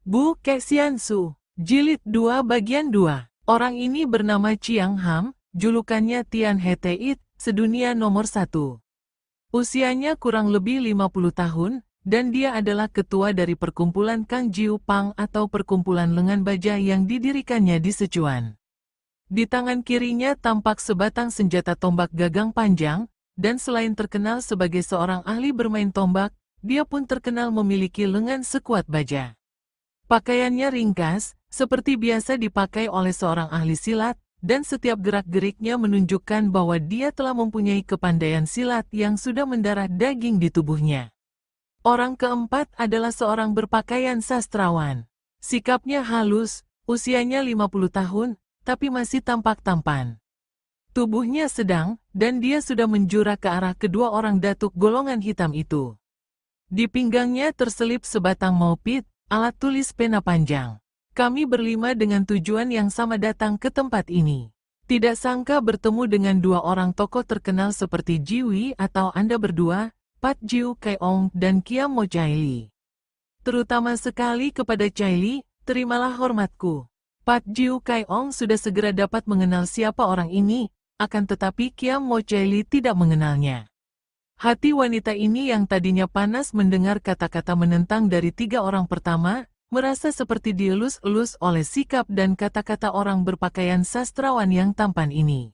Bu Kexiansu, Jilid 2 Bagian 2. Orang ini bernama Chiang Ham, julukannya Tian Heteit, sedunia nomor 1. Usianya kurang lebih 50 tahun, dan dia adalah ketua dari perkumpulan Kang Jiu Pang atau perkumpulan lengan baja yang didirikannya di Sichuan. Di tangan kirinya tampak sebatang senjata tombak gagang panjang, dan selain terkenal sebagai seorang ahli bermain tombak, dia pun terkenal memiliki lengan sekuat baja. Pakaiannya ringkas, seperti biasa dipakai oleh seorang ahli silat, dan setiap gerak-geriknya menunjukkan bahwa dia telah mempunyai kepandaian silat yang sudah mendarah daging di tubuhnya. Orang keempat adalah seorang berpakaian sastrawan. Sikapnya halus, usianya 50 tahun, tapi masih tampak tampan. Tubuhnya sedang, dan dia sudah menjura ke arah kedua orang datuk golongan hitam itu. Di pinggangnya terselip sebatang maupit, alat tulis pena panjang. Kami berlima dengan tujuan yang sama datang ke tempat ini. Tidak sangka bertemu dengan dua orang tokoh terkenal seperti Jiwi atau Anda berdua, Pat Jiu Kai Ong dan Kiam Mo Chai Li. Terutama sekali kepada Chai Li, terimalah hormatku. Pat Jiu Kai Ong sudah segera dapat mengenal siapa orang ini, akan tetapi Kiam Mo Chai Li tidak mengenalnya. Hati wanita ini yang tadinya panas mendengar kata-kata menentang dari tiga orang pertama, merasa seperti dielus-elus oleh sikap dan kata-kata orang berpakaian sastrawan yang tampan ini.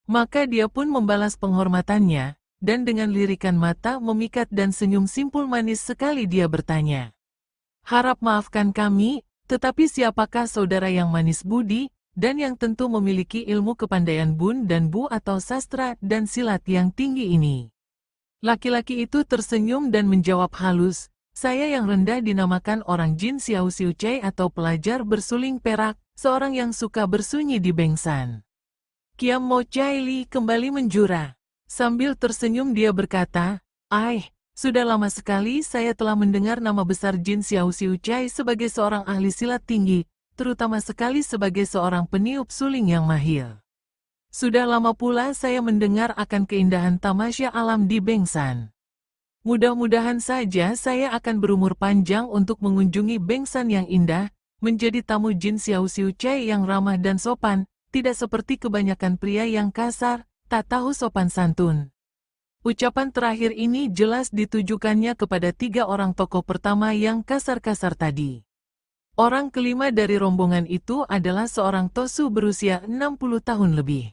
Maka dia pun membalas penghormatannya, dan dengan lirikan mata memikat dan senyum simpul manis sekali dia bertanya. Harap maafkan kami, tetapi siapakah saudara yang manis budi, dan yang tentu memiliki ilmu kepandaian bun dan bu atau sastra dan silat yang tinggi ini? Laki-laki itu tersenyum dan menjawab halus, saya yang rendah dinamakan orang Jin Xiao Xiu Chai atau pelajar bersuling perak, seorang yang suka bersunyi di bengsan. Kiam Mo Chai Li kembali menjura. Sambil tersenyum dia berkata, sudah lama sekali saya telah mendengar nama besar Jin Xiao Xiu Chai sebagai seorang ahli silat tinggi, terutama sekali sebagai seorang peniup suling yang mahir. Sudah lama pula saya mendengar akan keindahan tamasya alam di Bengsan. Mudah-mudahan saja saya akan berumur panjang untuk mengunjungi Bengsan yang indah, menjadi tamu Jin Xiao Xiu Chai yang ramah dan sopan, tidak seperti kebanyakan pria yang kasar, tak tahu sopan santun. Ucapan terakhir ini jelas ditujukannya kepada tiga orang tokoh pertama yang kasar-kasar tadi. Orang kelima dari rombongan itu adalah seorang Tosu berusia 60 tahun lebih.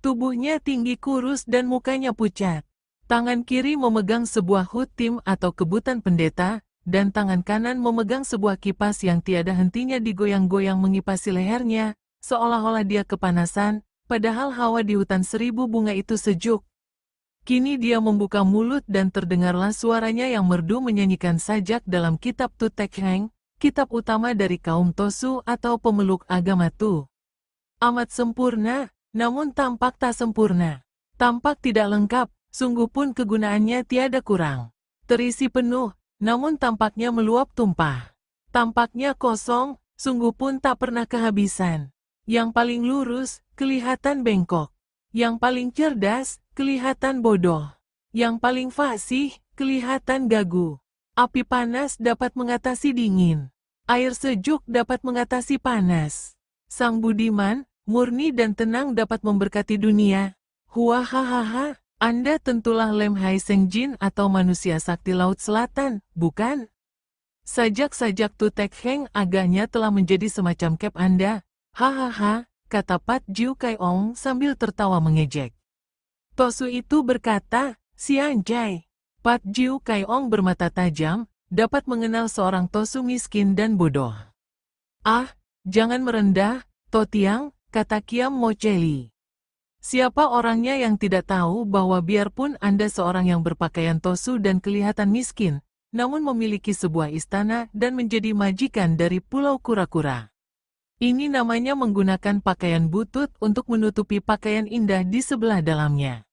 Tubuhnya tinggi kurus dan mukanya pucat. Tangan kiri memegang sebuah hutim atau kebutan pendeta, dan tangan kanan memegang sebuah kipas yang tiada hentinya digoyang-goyang mengipasi lehernya, seolah-olah dia kepanasan, padahal hawa di hutan seribu bunga itu sejuk. Kini dia membuka mulut dan terdengarlah suaranya yang merdu menyanyikan sajak dalam kitab Tu Tek Heng, kitab utama dari kaum Tosu atau pemeluk agama Tu. Amat sempurna, namun tampak tak sempurna. Tampak tidak lengkap, sungguh pun kegunaannya tiada kurang. Terisi penuh, namun tampaknya meluap tumpah. Tampaknya kosong, sungguh pun tak pernah kehabisan. Yang paling lurus, kelihatan bengkok. Yang paling cerdas, kelihatan bodoh. Yang paling fasih, kelihatan gagu. Api panas dapat mengatasi dingin. Air sejuk dapat mengatasi panas. Sang budiman, murni dan tenang dapat memberkati dunia. Huahahaha, Anda tentulah Lem Hai Seng Jin atau manusia sakti Laut Selatan, bukan? Sajak-sajak Tu Tek Heng agaknya telah menjadi semacam cap Anda. Hahaha, kata Pat Jiu Kai Ong sambil tertawa mengejek. Tosu itu berkata, Sian Jai. Pat Jiu Kai Ong bermata tajam, dapat mengenal seorang Tosu miskin dan bodoh. Jangan merendah, Totiang, kata Kiam Mo Chai Li. Siapa orangnya yang tidak tahu bahwa biarpun Anda seorang yang berpakaian Tosu dan kelihatan miskin, namun memiliki sebuah istana dan menjadi majikan dari Pulau Kura-Kura. Ini namanya menggunakan pakaian butut untuk menutupi pakaian indah di sebelah dalamnya.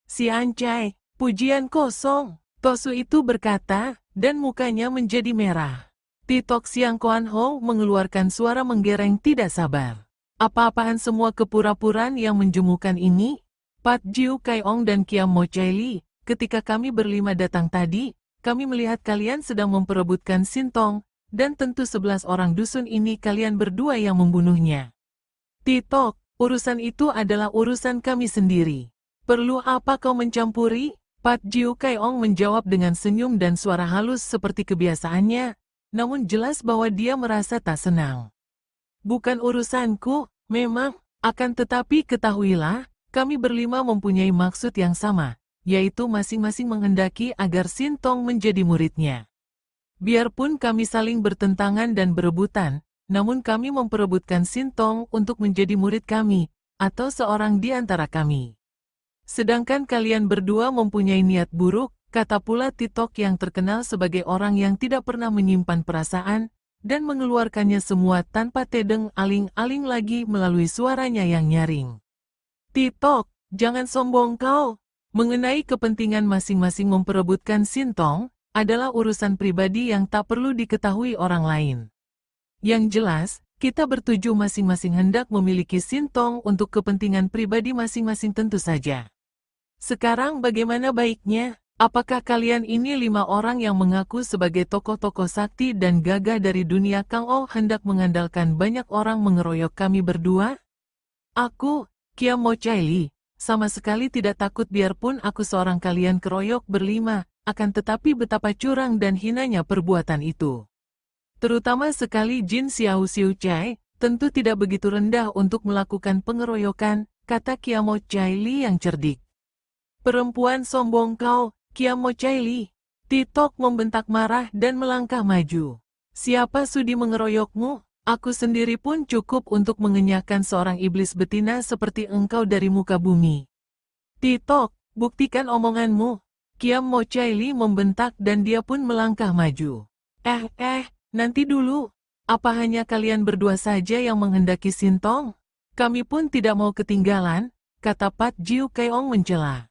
Si Ancai, pujian kosong, Tosu itu berkata, dan mukanya menjadi merah. Titok Siang Koan Ho mengeluarkan suara menggereng tidak sabar. Apa-apaan semua kepura-puraan yang menjemukan ini? Pat Jiu Kai Ong dan Kiam Mo Chai Li, ketika kami berlima datang tadi, kami melihat kalian sedang memperebutkan Sintong, dan tentu 11 orang dusun ini kalian berdua yang membunuhnya. Titok, urusan itu adalah urusan kami sendiri. Perlu apa kau mencampuri? Pat Jiu Kaeong menjawab dengan senyum dan suara halus seperti kebiasaannya, namun jelas bahwa dia merasa tak senang. Bukan urusanku, memang, akan tetapi ketahuilah, kami berlima mempunyai maksud yang sama, yaitu masing-masing menghendaki agar Sintong menjadi muridnya. Biarpun kami saling bertentangan dan berebutan, namun kami memperebutkan Sintong untuk menjadi murid kami, atau seorang di antara kami. Sedangkan kalian berdua mempunyai niat buruk, kata pula Titok yang terkenal sebagai orang yang tidak pernah menyimpan perasaan, dan mengeluarkannya semua tanpa tedeng aling-aling lagi melalui suaranya yang nyaring. Titok, jangan sombong kau. Mengenai kepentingan masing-masing memperebutkan Sintong, adalah urusan pribadi yang tak perlu diketahui orang lain. Yang jelas, kita bertujuh masing-masing hendak memiliki Sintong untuk kepentingan pribadi masing-masing tentu saja. Sekarang bagaimana baiknya? Apakah kalian ini 5 orang yang mengaku sebagai tokoh-tokoh sakti dan gagah dari dunia Kang Oh hendak mengandalkan banyak orang mengeroyok kami berdua? Aku, Kiam Mo Chai Li, sama sekali tidak takut biarpun aku seorang kalian keroyok berlima, akan tetapi betapa curang dan hinanya perbuatan itu. Terutama sekali Jin Xiao Xiu Chai, tentu tidak begitu rendah untuk melakukan pengeroyokan, kata Kiam Mo Chai Li yang cerdik. Perempuan sombong kau, Kiam Mo Chai Li. Titok membentak marah dan melangkah maju. Siapa sudi mengeroyokmu? Aku sendiri pun cukup untuk mengenyahkan seorang iblis betina seperti engkau dari muka bumi. Titok, buktikan omonganmu. Kiam Mo Chai Li membentak dan dia pun melangkah maju. Nanti dulu. Apa hanya kalian berdua saja yang menghendaki Sintong? Kami pun tidak mau ketinggalan, kata Pat Jiu Kaeong mencela.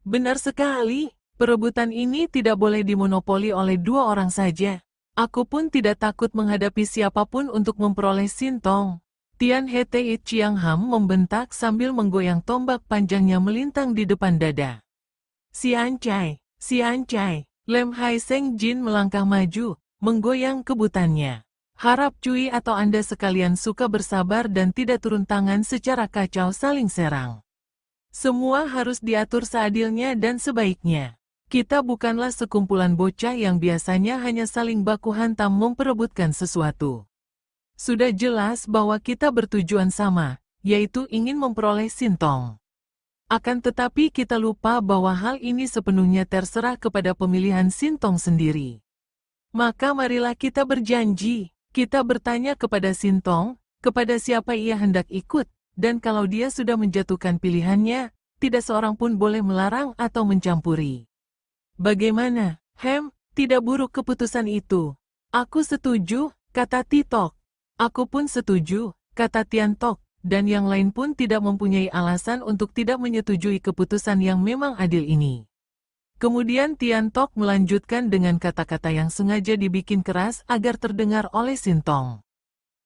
Benar sekali, perebutan ini tidak boleh dimonopoli oleh 2 orang saja. Aku pun tidak takut menghadapi siapapun untuk memperoleh Sintong. Tian Heteit Chiang Ham membentak sambil menggoyang tombak panjangnya melintang di depan dada. Sian Chai, Lem Hai Seng Jin melangkah maju, menggoyang kebutannya. Harap Cui atau Anda sekalian suka bersabar dan tidak turun tangan secara kacau saling serang. Semua harus diatur seadilnya dan sebaiknya. Kita bukanlah sekumpulan bocah yang biasanya hanya saling baku hantam memperebutkan sesuatu. Sudah jelas bahwa kita bertujuan sama, yaitu ingin memperoleh Sintong. Akan tetapi kita lupa bahwa hal ini sepenuhnya terserah kepada pemilihan Sintong sendiri. Maka marilah kita berjanji, kita bertanya kepada Sintong, kepada siapa ia hendak ikut, dan kalau dia sudah menjatuhkan pilihannya, tidak seorang pun boleh melarang atau mencampuri. Bagaimana? Tidak buruk keputusan itu. Aku setuju, kata Titok. Aku pun setuju, kata Tian Tok, dan yang lain pun tidak mempunyai alasan untuk tidak menyetujui keputusan yang memang adil ini. Kemudian Tian Tok melanjutkan dengan kata-kata yang sengaja dibikin keras agar terdengar oleh Sintong.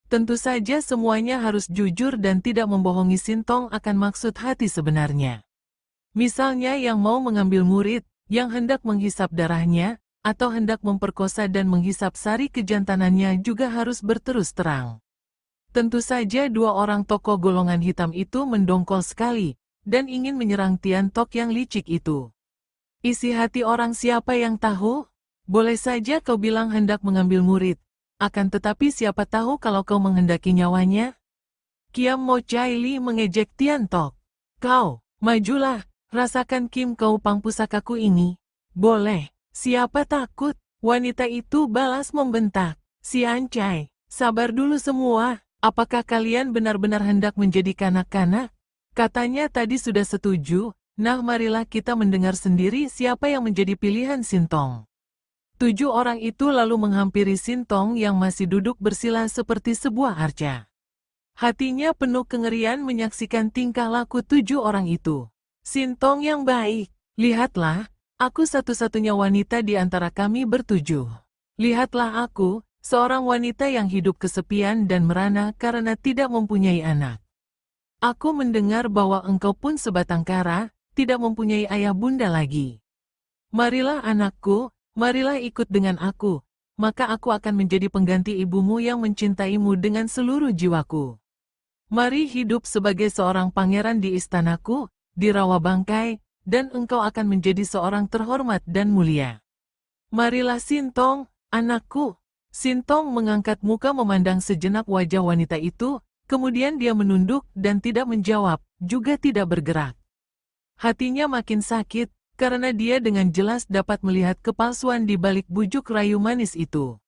Tentu saja semuanya harus jujur dan tidak membohongi Sintong akan maksud hati sebenarnya. Misalnya yang mau mengambil murid, yang hendak menghisap darahnya, atau hendak memperkosa dan menghisap sari kejantanannya juga harus berterus terang. Tentu saja 2 orang tokoh golongan hitam itu mendongkol sekali, dan ingin menyerang Tian Tok yang licik itu. Isi hati orang siapa yang tahu? Boleh saja kau bilang hendak mengambil murid. Akan tetapi siapa tahu kalau kau menghendaki nyawanya? Kiam Mo Chai Li mengejek Tian Tok. Kau, majulah, rasakan Kim Kau Pang pusakaku ini. Boleh, siapa takut? Wanita itu balas membentak. Sian Chai, sabar dulu semua, apakah kalian benar-benar hendak menjadi kanak-kanak? Katanya tadi sudah setuju, nah marilah kita mendengar sendiri siapa yang menjadi pilihan Sintong. 7 orang itu lalu menghampiri Sintong yang masih duduk bersila seperti sebuah arca. Hatinya penuh kengerian menyaksikan tingkah laku 7 orang itu. Sintong yang baik, lihatlah, aku satu-satunya wanita di antara kami bertujuh. Lihatlah aku, seorang wanita yang hidup kesepian dan merana karena tidak mempunyai anak. Aku mendengar bahwa engkau pun sebatang kara, tidak mempunyai ayah bunda lagi. Marilah anakku, marilah ikut dengan aku, maka aku akan menjadi pengganti ibumu yang mencintaimu dengan seluruh jiwaku. Mari hidup sebagai seorang pangeran di istanaku, di rawa bangkai, dan engkau akan menjadi seorang terhormat dan mulia. Marilah Sintong, anakku. Sintong mengangkat muka memandang sejenak wajah wanita itu, kemudian dia menunduk dan tidak menjawab, juga tidak bergerak. Hatinya makin sakit, karena dia dengan jelas dapat melihat kepalsuan di balik bujuk rayu manis itu.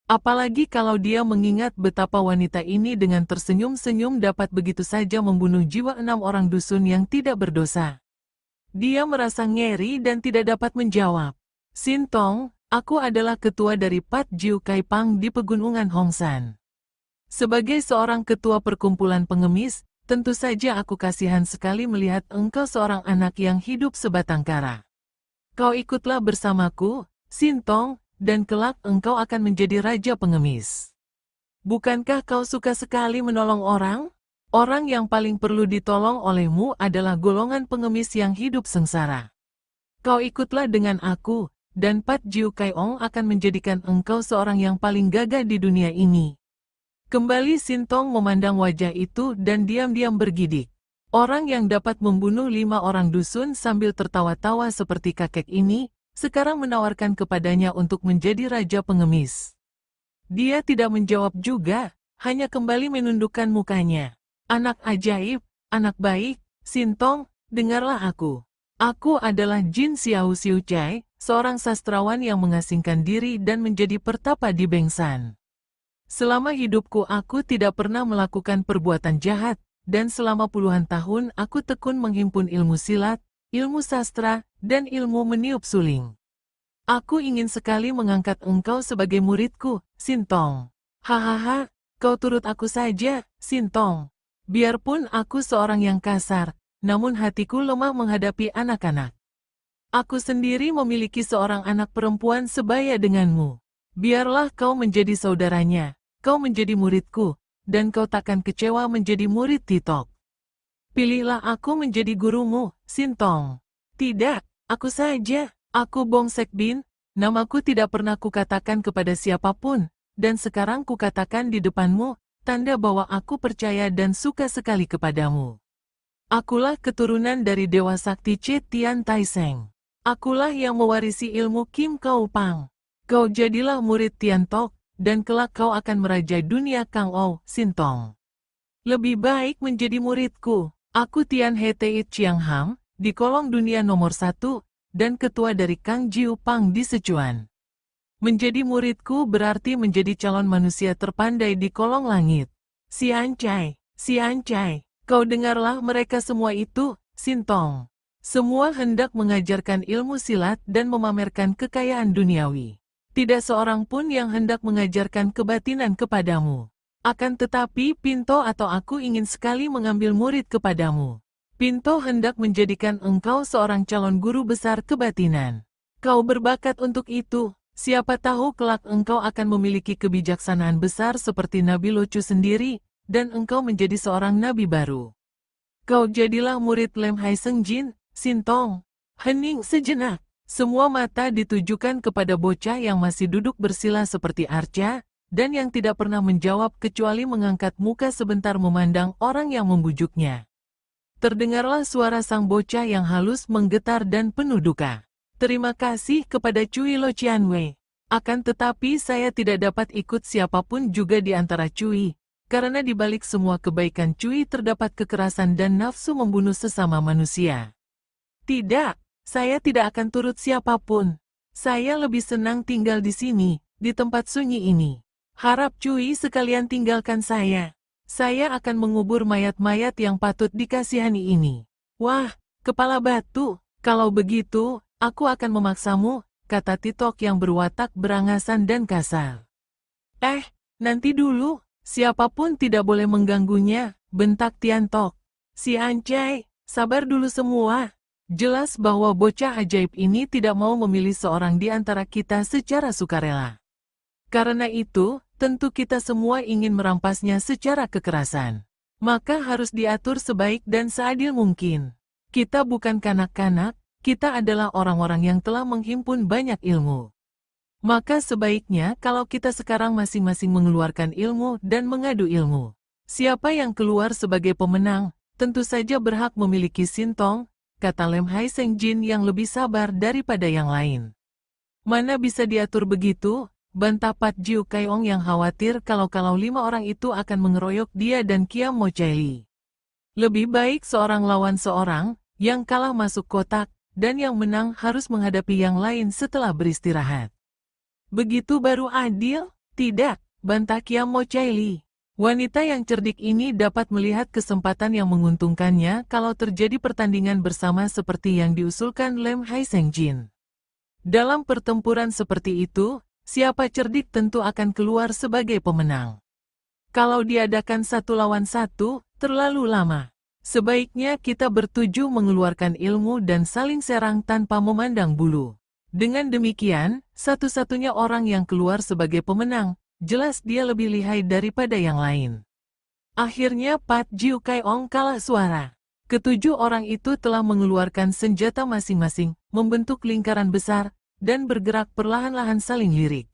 Apalagi kalau dia mengingat betapa wanita ini dengan tersenyum-senyum dapat begitu saja membunuh jiwa 6 orang dusun yang tidak berdosa. Dia merasa ngeri dan tidak dapat menjawab. Sintong, aku adalah ketua dari Pat Jiu Kai Pang di pegunungan Hongsan. Sebagai seorang ketua perkumpulan pengemis, tentu saja aku kasihan sekali melihat engkau seorang anak yang hidup sebatang kara. Kau ikutlah bersamaku, Sintong, dan kelak engkau akan menjadi raja pengemis. Bukankah kau suka sekali menolong orang? Orang yang paling perlu ditolong olehmu adalah golongan pengemis yang hidup sengsara. Kau ikutlah dengan aku, dan Pat Jiu Kai Ong akan menjadikan engkau seorang yang paling gagah di dunia ini. Kembali Sintong memandang wajah itu dan diam-diam bergidik. Orang yang dapat membunuh 5 orang dusun sambil tertawa-tawa seperti kakek ini, sekarang menawarkan kepadanya untuk menjadi raja pengemis. Dia tidak menjawab juga, hanya kembali menundukkan mukanya. Anak ajaib, anak baik, Sintong, dengarlah aku. Aku adalah Jin Xiao Xiu Chai, seorang sastrawan yang mengasingkan diri dan menjadi pertapa di Bengsan. Selama hidupku aku tidak pernah melakukan perbuatan jahat, dan selama puluhan tahun aku tekun menghimpun ilmu silat, ilmu sastra, dan ilmu meniup suling. Aku ingin sekali mengangkat engkau sebagai muridku, Sintong. Hahaha, kau turut aku saja, Sintong. Biarpun aku seorang yang kasar, namun hatiku lemah menghadapi anak-anak. Aku sendiri memiliki seorang anak perempuan sebaya denganmu. Biarlah kau menjadi saudaranya, kau menjadi muridku, dan kau takkan kecewa menjadi murid Titok. Pilihlah aku menjadi gurumu, Sintong. Tidak, aku saja, aku Bong Sek Bin, namaku tidak pernah kukatakan kepada siapapun, dan sekarang kukatakan di depanmu, tanda bahwa aku percaya dan suka sekali kepadamu. Akulah keturunan dari Dewa Sakti Che Tian Tai Seng. Akulah yang mewarisi ilmu Kim Kau Pang. Kau jadilah murid Tian Tok, dan kelak kau akan merajai dunia Kang Ou, Sintong. Lebih baik menjadi muridku. Aku Tian Heteit Chiang Ham, di kolong dunia nomor 1, dan ketua dari Kang Jiu Pang di Sichuan. Menjadi muridku berarti menjadi calon manusia terpandai di kolong langit. Sian Chai, kau dengarlah mereka semua itu, Sintong. Semua hendak mengajarkan ilmu silat dan memamerkan kekayaan duniawi. Tidak seorang pun yang hendak mengajarkan kebatinan kepadamu. Akan tetapi Pinto atau aku ingin sekali mengambil murid kepadamu. Pinto hendak menjadikan engkau seorang calon guru besar kebatinan. Kau berbakat untuk itu. Siapa tahu kelak engkau akan memiliki kebijaksanaan besar seperti Nabi Lucu sendiri, dan engkau menjadi seorang nabi baru. Kau jadilah murid Lem Hai Seng Jin, Sintong. Hening sejenak. Semua mata ditujukan kepada bocah yang masih duduk bersila seperti arca, dan yang tidak pernah menjawab kecuali mengangkat muka sebentar memandang orang yang membujuknya. Terdengarlah suara sang bocah yang halus menggetar dan penuh duka. Terima kasih kepada Cui Lo Chianwei. Akan tetapi saya tidak dapat ikut siapapun juga di antara Cui, karena di balik semua kebaikan Cui terdapat kekerasan dan nafsu membunuh sesama manusia. Tidak. Saya tidak akan turut siapapun. Saya lebih senang tinggal di sini, di tempat sunyi ini. Harap Cui sekalian tinggalkan saya. Saya akan mengubur mayat-mayat yang patut dikasihani ini. Wah, kepala batu. Kalau begitu, aku akan memaksamu, kata Titok yang berwatak berangasan dan kasar. Nanti dulu. Siapapun tidak boleh mengganggunya, bentak Tian Tok. Si Ancai, sabar dulu semua. Jelas bahwa bocah ajaib ini tidak mau memilih seorang di antara kita secara sukarela. Karena itu, tentu kita semua ingin merampasnya secara kekerasan. Maka harus diatur sebaik dan seadil mungkin. Kita bukan kanak-kanak, kita adalah orang-orang yang telah menghimpun banyak ilmu. Maka sebaiknya kalau kita sekarang masing-masing mengeluarkan ilmu dan mengadu ilmu. Siapa yang keluar sebagai pemenang, tentu saja berhak memiliki Sintong, kata Lem Hai Seng Jin yang lebih sabar daripada yang lain. Mana bisa diatur begitu, bantah Pat Jiu Kaiong yang khawatir kalau 5 orang itu akan mengeroyok dia dan Kiam Mo Chai Li. Lebih baik seorang lawan seorang, yang kalah masuk kotak, dan yang menang harus menghadapi yang lain setelah beristirahat. Begitu baru adil? Tidak, bantah Kiam Mo Chai Li. Wanita yang cerdik ini dapat melihat kesempatan yang menguntungkannya kalau terjadi pertandingan bersama seperti yang diusulkan Lem Hai Seng Jin. Dalam pertempuran seperti itu, siapa cerdik tentu akan keluar sebagai pemenang. Kalau diadakan 1 lawan 1, terlalu lama. Sebaiknya kita bertuju mengeluarkan ilmu dan saling serang tanpa memandang bulu. Dengan demikian, satu-satunya orang yang keluar sebagai pemenang, jelas dia lebih lihai daripada yang lain. Akhirnya Pat Jiu Kaiong kalah suara. Ketujuh orang itu telah mengeluarkan senjata masing-masing, membentuk lingkaran besar, dan bergerak perlahan-lahan saling lirik.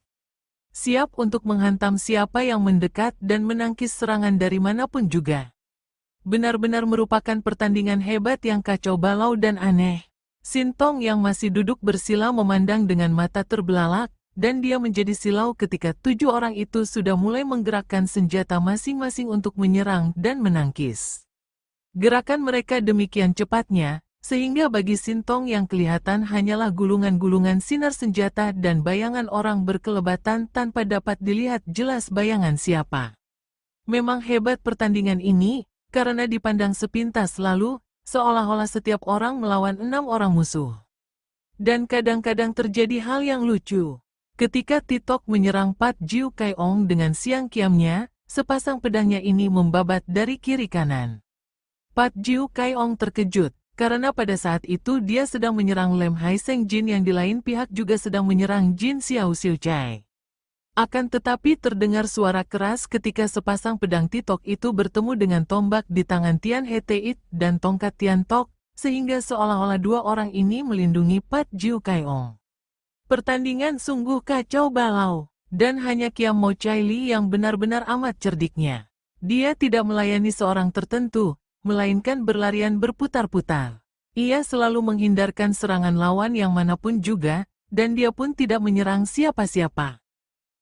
Siap untuk menghantam siapa yang mendekat dan menangkis serangan dari manapun juga. Benar-benar merupakan pertandingan hebat yang kacau balau dan aneh. Sintong yang masih duduk bersila memandang dengan mata terbelalak, dan dia menjadi silau ketika 7 orang itu sudah mulai menggerakkan senjata masing-masing untuk menyerang dan menangkis. Gerakan mereka demikian cepatnya, sehingga bagi Sintong yang kelihatan hanyalah gulungan-gulungan sinar senjata dan bayangan orang berkelebatan tanpa dapat dilihat jelas bayangan siapa. Memang hebat pertandingan ini, karena dipandang sepintas lalu, seolah-olah setiap orang melawan 6 orang musuh. Dan kadang-kadang terjadi hal yang lucu. Ketika Titok menyerang Pat Jiu Kaiong dengan siang kiamnya, sepasang pedangnya ini membabat dari kiri kanan. Pat Jiu Kaiong terkejut, karena pada saat itu dia sedang menyerang Lem Hai Seng Jin yang di lain pihak juga sedang menyerang Jin Xiao Xiu Chai. Akan tetapi terdengar suara keras ketika sepasang pedang Titok itu bertemu dengan tombak di tangan Tian Heteit dan tongkat Tian Tok, sehingga seolah-olah 2 orang ini melindungi Pat Jiu Kaiong. Pertandingan sungguh kacau balau, dan hanya Kiam Mo Chai Li yang benar-benar amat cerdiknya. Dia tidak melayani seorang tertentu, melainkan berlarian berputar-putar. Ia selalu menghindarkan serangan lawan yang manapun juga, dan dia pun tidak menyerang siapa-siapa.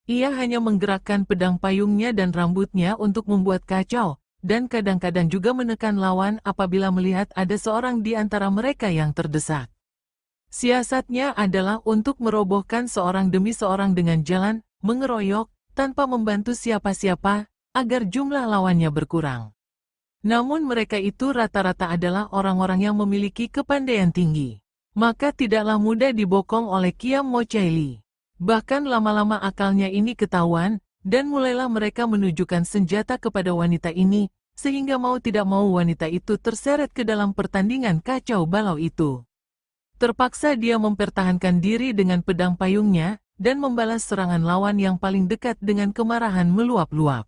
Ia hanya menggerakkan pedang payungnya dan rambutnya untuk membuat kacau, dan kadang-kadang juga menekan lawan apabila melihat ada seorang di antara mereka yang terdesak. Siasatnya adalah untuk merobohkan seorang demi seorang dengan jalan, mengeroyok, tanpa membantu siapa-siapa, agar jumlah lawannya berkurang. Namun mereka itu rata-rata adalah orang-orang yang memiliki kepandaian tinggi. Maka tidaklah mudah dibokong oleh Kiam Mo Chai Li. Bahkan lama-lama akalnya ini ketahuan, dan mulailah mereka menunjukkan senjata kepada wanita ini, sehingga mau tidak mau wanita itu terseret ke dalam pertandingan kacau balau itu. Terpaksa dia mempertahankan diri dengan pedang payungnya, dan membalas serangan lawan yang paling dekat dengan kemarahan meluap-luap.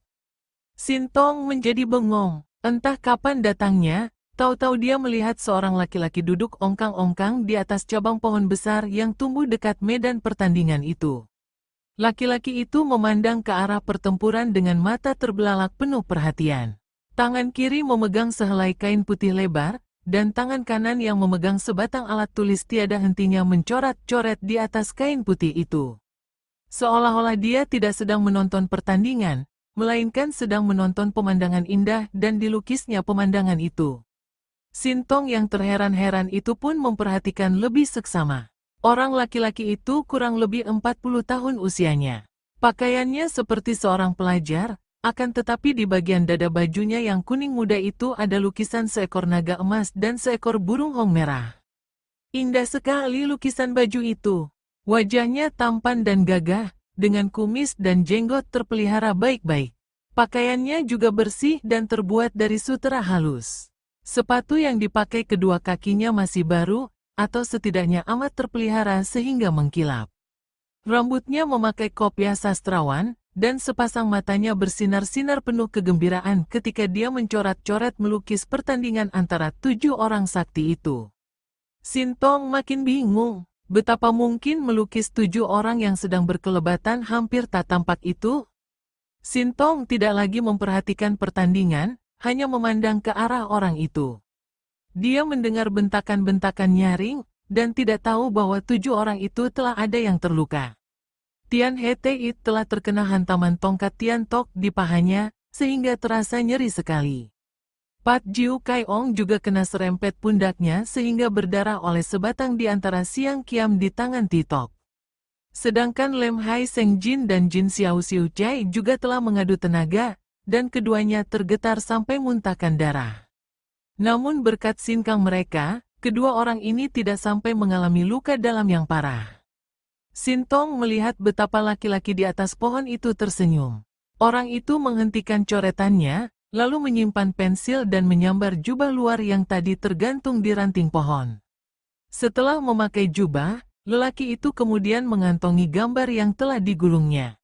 Sintong menjadi bengong, entah kapan datangnya, tahu-tahu dia melihat seorang laki-laki duduk ongkang-ongkang di atas cabang pohon besar yang tumbuh dekat medan pertandingan itu. Laki-laki itu memandang ke arah pertempuran dengan mata terbelalak penuh perhatian. Tangan kiri memegang sehelai kain putih lebar, dan tangan kanan yang memegang sebatang alat tulis tiada hentinya mencoret-coret di atas kain putih itu. Seolah-olah dia tidak sedang menonton pertandingan, melainkan sedang menonton pemandangan indah dan dilukisnya pemandangan itu. Sintong yang terheran-heran itu pun memperhatikan lebih seksama. Orang laki-laki itu kurang lebih 40 tahun usianya. Pakaiannya seperti seorang pelajar, akan tetapi di bagian dada bajunya yang kuning muda itu ada lukisan seekor naga emas dan seekor burung hong merah. Indah sekali lukisan baju itu. Wajahnya tampan dan gagah, dengan kumis dan jenggot terpelihara baik-baik. Pakaiannya juga bersih dan terbuat dari sutera halus. Sepatu yang dipakai kedua kakinya masih baru, atau setidaknya amat terpelihara sehingga mengkilap. Rambutnya memakai kopiah sastrawan, dan sepasang matanya bersinar-sinar penuh kegembiraan ketika dia mencoret-coret melukis pertandingan antara 7 orang sakti itu. Sintong makin bingung. Betapa mungkin melukis 7 orang yang sedang berkelebatan hampir tak tampak itu? Sintong tidak lagi memperhatikan pertandingan, hanya memandang ke arah orang itu. Dia mendengar bentakan-bentakan nyaring, dan tidak tahu bahwa 7 orang itu telah ada yang terluka. Tian Heteit telah terkena hantaman tongkat Tian Tok di pahanya, sehingga terasa nyeri sekali. Pat Jiu Kai Ong juga kena serempet pundaknya sehingga berdarah oleh sebatang di antara siang kiam di tangan Titok. Sedangkan Lem Hai Seng Jin dan Jin Xiao Xiu Chai juga telah mengadu tenaga, dan keduanya tergetar sampai muntahkan darah. Namun berkat sinkang mereka, kedua orang ini tidak sampai mengalami luka dalam yang parah. Sintong melihat betapa laki-laki di atas pohon itu tersenyum. Orang itu menghentikan coretannya, lalu menyimpan pensil dan menyambar jubah luar yang tadi tergantung di ranting pohon. Setelah memakai jubah, lelaki itu kemudian mengantongi gambar yang telah digulungnya.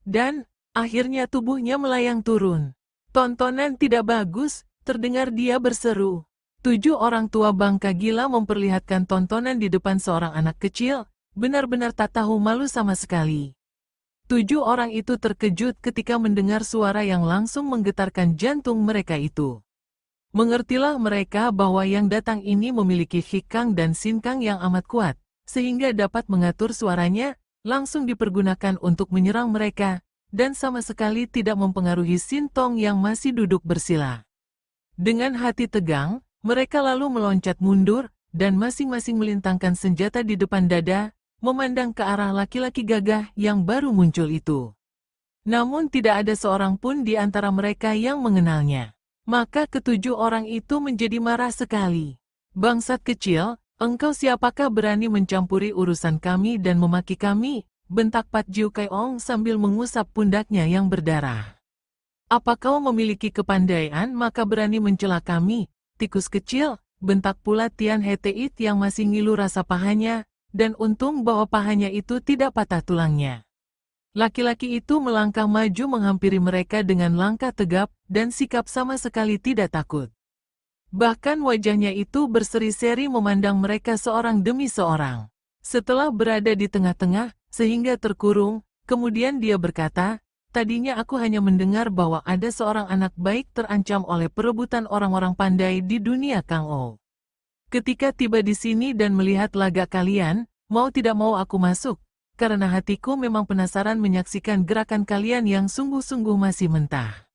Dan, akhirnya tubuhnya melayang turun. Tontonan tidak bagus, terdengar dia berseru. 7 orang tua bangka gila memperlihatkan tontonan di depan seorang anak kecil, benar-benar tak tahu malu sama sekali. 7 orang itu terkejut ketika mendengar suara yang langsung menggetarkan jantung mereka itu. Mengertilah mereka bahwa yang datang ini memiliki hikang dan sinkang yang amat kuat, sehingga dapat mengatur suaranya, langsung dipergunakan untuk menyerang mereka, dan sama sekali tidak mempengaruhi Sintong yang masih duduk bersila. Dengan hati tegang, mereka lalu meloncat mundur, dan masing-masing melintangkan senjata di depan dada, memandang ke arah laki-laki gagah yang baru muncul itu. Namun tidak ada seorang pun di antara mereka yang mengenalnya. Maka ketujuh orang itu menjadi marah sekali. "Bangsat kecil, engkau siapakah berani mencampuri urusan kami dan memaki kami?" bentak Pat Jiu Kai Ong sambil mengusap pundaknya yang berdarah. "Apa kau memiliki kepandaian maka berani mencela kami, tikus kecil?" bentak pula Tian Heteit yang masih ngilu rasa pahanya, dan untung bahwa pahanya itu tidak patah tulangnya. Laki-laki itu melangkah maju menghampiri mereka dengan langkah tegap, dan sikap sama sekali tidak takut. Bahkan wajahnya itu berseri-seri memandang mereka seorang demi seorang. Setelah berada di tengah-tengah, sehingga terkurung, kemudian dia berkata, "Tadinya aku hanya mendengar bahwa ada seorang anak baik terancam oleh perebutan orang-orang pandai di dunia Kang O. Ketika tiba di sini dan melihat laga kalian, mau tidak mau aku masuk, karena hatiku memang penasaran menyaksikan gerakan kalian yang sungguh-sungguh masih mentah."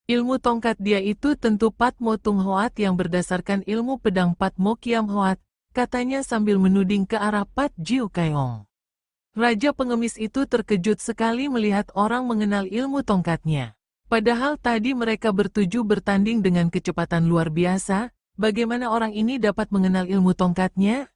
Ilmu tongkat dia itu tentu Pat Mo Tung Hoat yang berdasarkan ilmu pedang Pat Mo Kiam Hoat, katanya sambil menuding ke arah Pat Jiu Kai Ong. Raja pengemis itu terkejut sekali melihat orang mengenal ilmu tongkatnya. Padahal tadi mereka bertuju bertanding dengan kecepatan luar biasa, bagaimana orang ini dapat mengenal ilmu tongkatnya?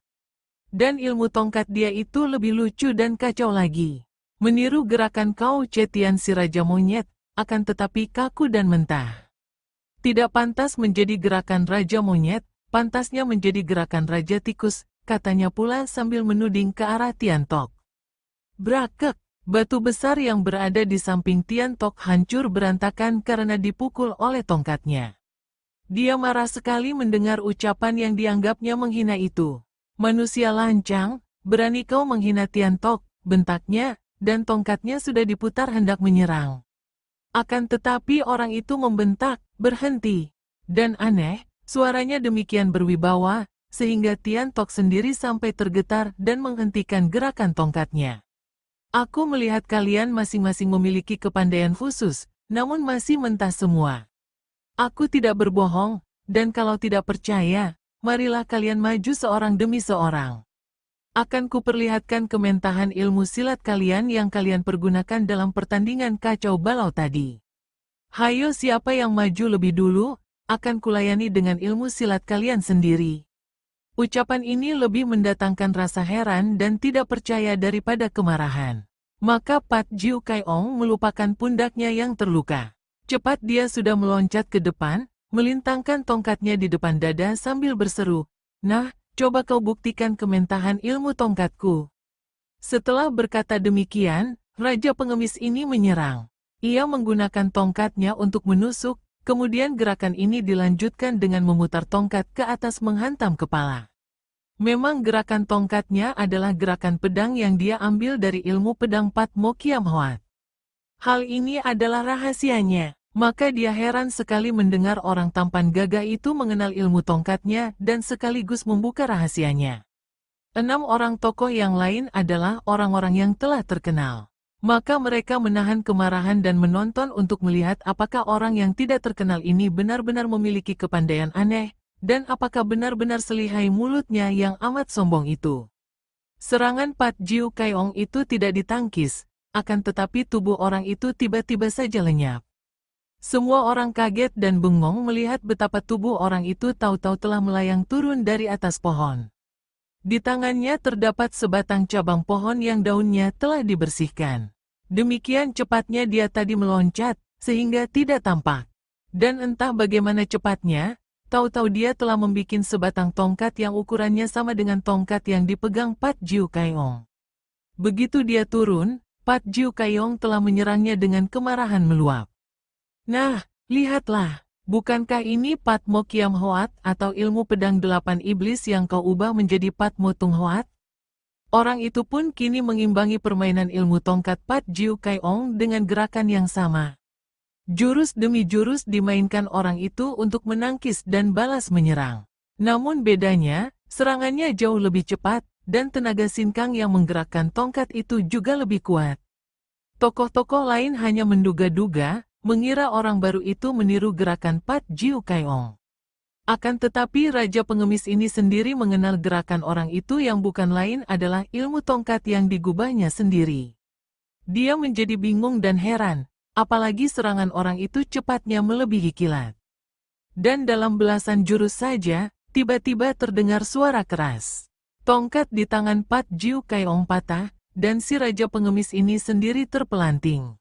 Dan ilmu tongkat dia itu lebih lucu dan kacau lagi. Meniru gerakan Kau Cetian si Raja Monyet, akan tetapi kaku dan mentah. Tidak pantas menjadi gerakan Raja Monyet, pantasnya menjadi gerakan Raja Tikus, katanya pula sambil menuding ke arah Tian Tok. Brakek, batu besar yang berada di samping Tian Tok hancur berantakan karena dipukul oleh tongkatnya. Dia marah sekali mendengar ucapan yang dianggapnya menghina itu. "Manusia lancang, berani kau menghina Tian Tok," bentaknya, dan tongkatnya sudah diputar hendak menyerang. Akan tetapi orang itu membentak, "Berhenti!" Dan aneh, suaranya demikian berwibawa, sehingga Tian Tok sendiri sampai tergetar dan menghentikan gerakan tongkatnya. "Aku melihat kalian masing-masing memiliki kepandaian khusus, namun masih mentah semua. Aku tidak berbohong, dan kalau tidak percaya, marilah kalian maju seorang demi seorang. Akan kuperlihatkan kementahan ilmu silat kalian yang kalian pergunakan dalam pertandingan kacau balau tadi. Hayo siapa yang maju lebih dulu, akan kulayani dengan ilmu silat kalian sendiri." Ucapan ini lebih mendatangkan rasa heran dan tidak percaya daripada kemarahan. Maka Pat Jiu Kai Ong melupakan pundaknya yang terluka. Cepat dia sudah meloncat ke depan, melintangkan tongkatnya di depan dada sambil berseru, "Nah, coba kau buktikan kementahan ilmu tongkatku." Setelah berkata demikian, Raja pengemis ini menyerang. Ia menggunakan tongkatnya untuk menusuk, kemudian gerakan ini dilanjutkan dengan memutar tongkat ke atas menghantam kepala. Memang gerakan tongkatnya adalah gerakan pedang yang dia ambil dari ilmu pedang Pat Mo Kiam Hoat. Hal ini adalah rahasianya. Maka dia heran sekali mendengar orang tampan gagah itu mengenal ilmu tongkatnya dan sekaligus membuka rahasianya. 6 orang tokoh yang lain adalah orang-orang yang telah terkenal. Maka mereka menahan kemarahan dan menonton untuk melihat apakah orang yang tidak terkenal ini benar-benar memiliki kepandaian aneh, dan apakah benar-benar selihai mulutnya yang amat sombong itu. Serangan Pat Jiu Kaiong itu tidak ditangkis, akan tetapi tubuh orang itu tiba-tiba saja lenyap. Semua orang kaget dan bengong melihat betapa tubuh orang itu tahu-tahu telah melayang turun dari atas pohon. Di tangannya terdapat sebatang cabang pohon yang daunnya telah dibersihkan. Demikian cepatnya dia tadi meloncat, sehingga tidak tampak. Dan entah bagaimana cepatnya, tahu-tahu dia telah membuat sebatang tongkat yang ukurannya sama dengan tongkat yang dipegang Pat Jiu Kaiong. Begitu dia turun, Pat Jiu Kaiong telah menyerangnya dengan kemarahan meluap. Nah, lihatlah, bukankah ini Pat Mo Kiam Hoat atau ilmu pedang 8 iblis yang kau ubah menjadi Pat Mo Tung Hoat? Orang itu pun kini mengimbangi permainan ilmu tongkat Pat Jiu Kaiong dengan gerakan yang sama. Jurus demi jurus dimainkan orang itu untuk menangkis dan balas menyerang. Namun bedanya, serangannya jauh lebih cepat, dan tenaga sinkang yang menggerakkan tongkat itu juga lebih kuat. Tokoh-tokoh lain hanya menduga-duga, mengira orang baru itu meniru gerakan Pat Jiu Kaiong. Akan tetapi Raja Pengemis ini sendiri mengenal gerakan orang itu yang bukan lain adalah ilmu tongkat yang digubahnya sendiri. Dia menjadi bingung dan heran. Apalagi serangan orang itu cepatnya melebihi kilat. Dan dalam belasan jurus saja, tiba-tiba terdengar suara keras. Tongkat di tangan Pat Jiu Kaiong patah, dan si Raja Pengemis ini sendiri terpelanting.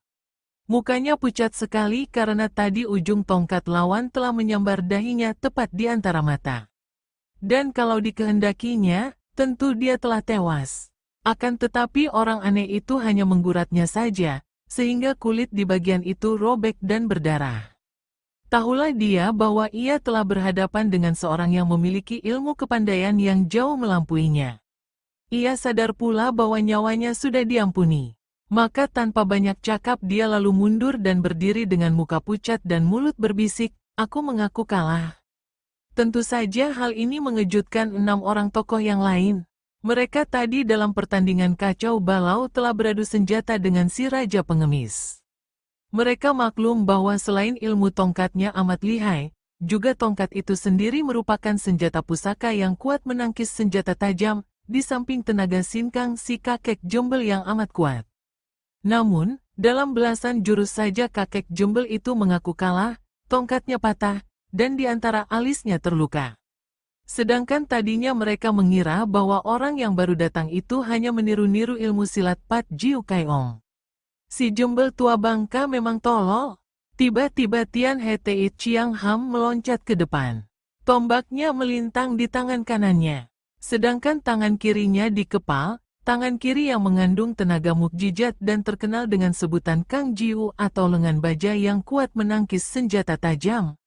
Mukanya pucat sekali karena tadi ujung tongkat lawan telah menyambar dahinya tepat di antara mata. Dan kalau dikehendakinya, tentu dia telah tewas. Akan tetapi orang aneh itu hanya mengguratnya saja, sehingga kulit di bagian itu robek dan berdarah. Tahulah dia bahwa ia telah berhadapan dengan seorang yang memiliki ilmu kepandaian yang jauh melampuinya. Ia sadar pula bahwa nyawanya sudah diampuni. Maka tanpa banyak cakap dia lalu mundur dan berdiri dengan muka pucat dan mulut berbisik, "Aku mengaku kalah." Tentu saja hal ini mengejutkan 6 orang tokoh yang lain. Mereka tadi dalam pertandingan kacau balau telah beradu senjata dengan si Raja Pengemis. Mereka maklum bahwa selain ilmu tongkatnya amat lihai, juga tongkat itu sendiri merupakan senjata pusaka yang kuat menangkis senjata tajam, di samping tenaga sinkang si kakek jembel yang amat kuat. Namun, dalam belasan jurus saja kakek jembel itu mengaku kalah, tongkatnya patah, dan di antara alisnya terluka. Sedangkan tadinya mereka mengira bahwa orang yang baru datang itu hanya meniru-niru ilmu silat Pat Jiu Kaiong. Si jembel tua bangka memang tolol. Tiba-tiba Tian Heteit Chiang Ham meloncat ke depan. Tombaknya melintang di tangan kanannya. Sedangkan tangan kirinya dikepal, tangan kiri yang mengandung tenaga mukjizat dan terkenal dengan sebutan Kang Jiu atau lengan baja yang kuat menangkis senjata tajam.